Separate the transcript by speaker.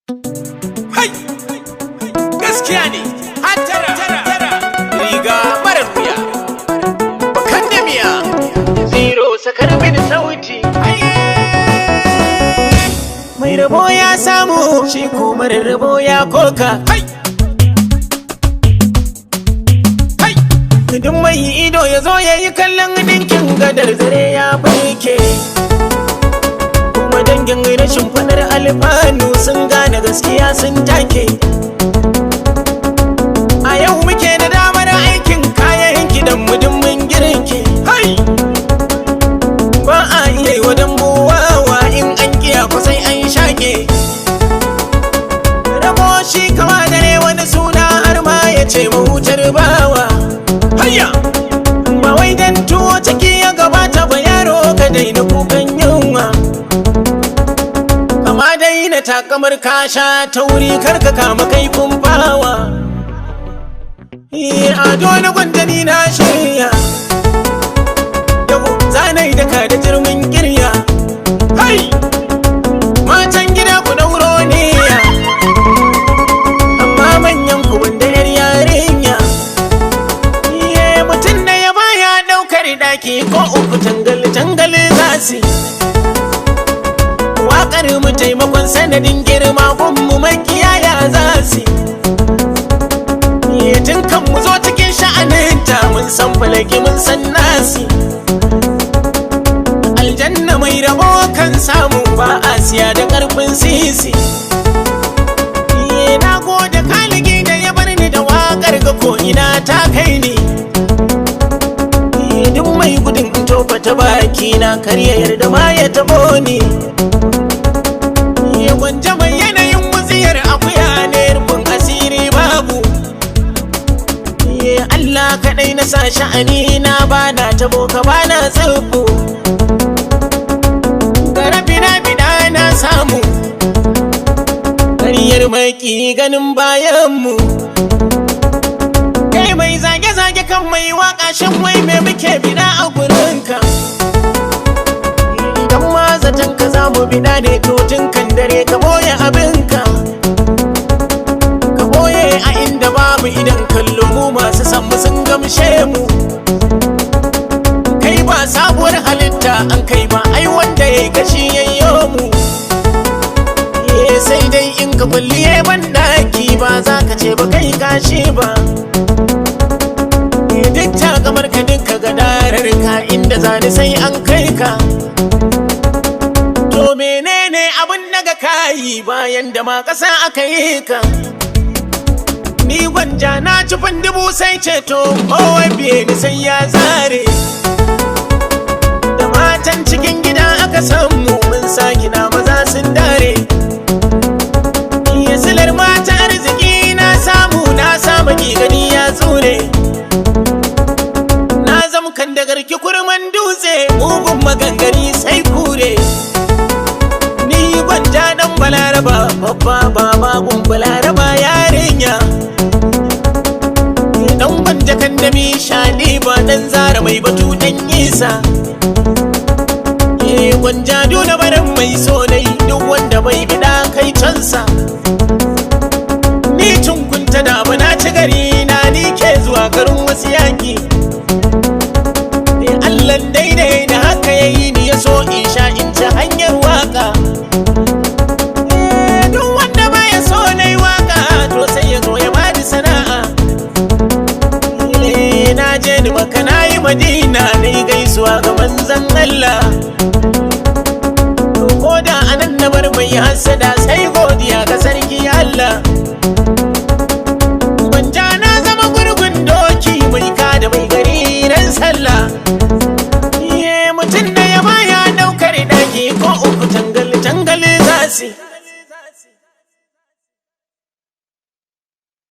Speaker 1: Hai! Gaskiya ne, hatara, riga marar wuya, bakan da miya, zero sakar mini sauti. Mai rabo ya samu, shi ko marar rabo ya koka. Hai! Hai! Duk mai ido ya zo ya yi kallon dinkin gadar zare ya barke. Kuma dangin rashin fadar alfanu sun gane gaskiya sun take. A yau muke da damar aikin kayan gidan mudummin girinki. Hai! Ba a iya yi wa dambuwawa in an kiya kwasai an shaƙe. Rabo shi kama dare wani suna har ma ya ce mahutar bawa. Hayya! Ba wai dan tuwo ciki ya gabata ba yaro ka daina kukan yunwa. Kama daina takamar kasha ta wuri karka kama kaifin bawa. Ado na gwandani na shirya, yau zanai daka da jirmin kirya. Hai! Matan gida ku dauro niya, amma manyan ku wanda yar yarinya. Mutum da ya baya daukar daki ko uku tangal zasi. Waƙar mu taimakon sanadin girma gunmu makiyaya zasi. Tun kan mu zo cikin sha'aninta mun san falaki mun san nasi. Aljanna mai rabo kan samu ba a siya da karfin sisi. Na gode kaligi da ya bar ni da waƙar ga ko ina ta kai ni. Duk mai gudun in tofa ta baki na karya yarda ma ya tabo ni. Gwanja mai yanayin wutsiyar akuya ne rufin asiri babu. Allah kaɗai na sa sha'ani na bana tabo ka bana tsibbu. Gara bina na samu ƙaryar maki ganin bayanmu. Kai mai zage-zage kan mai waƙa shan wai me muke bida a gurinka. Idan ma zaton ka za mu bida ne to tun kan dare ka boye abinka. Ka boye a inda babu idan kallo mu masu san mu sun gamshe mu. Kai ba sabuwar halitta an kai ba ai wanda ya yi kashi yayyo mu. Sai dai in ka kulliye ban daki ba za ka ce ba kai kashi ba. Duk ta kamar ka dinka gadarar ka inda zani sai an kai ka. To menene abin daga kayi bayan da ma ƙasa aka yi ka. Ni gwanja na ci dubu sai ceto kowai biye ni sai ya zare. Da matan cikin gida aka samu mun sa gina maza sun dare. Silar mata arziki na samu na samu gani ya tsure. Na zama kan da garki kurman dutse mugun magangari sai kure. Ni gwanja dan balaraba babba baba gun balaraba yarinya. Dan gwanja kan da mi shani ba dan zara mai batu dan isa. Gwanja duna barin mai sonai duk wanda bai bida kai cansa. Ni tunkunta da ba na ci gari na ni ke zuwa garin wasu yaki. Allah daidai da haka ya yi ni ya so in sha in ta hanyar waka. Duk wanda ba ya so na yi waka to sai ya zo ya bani sana'a. Na je ni maka na yi madina na yi gaisuwa ga manzan Allah. Ko da anan na bar mai hasada sai go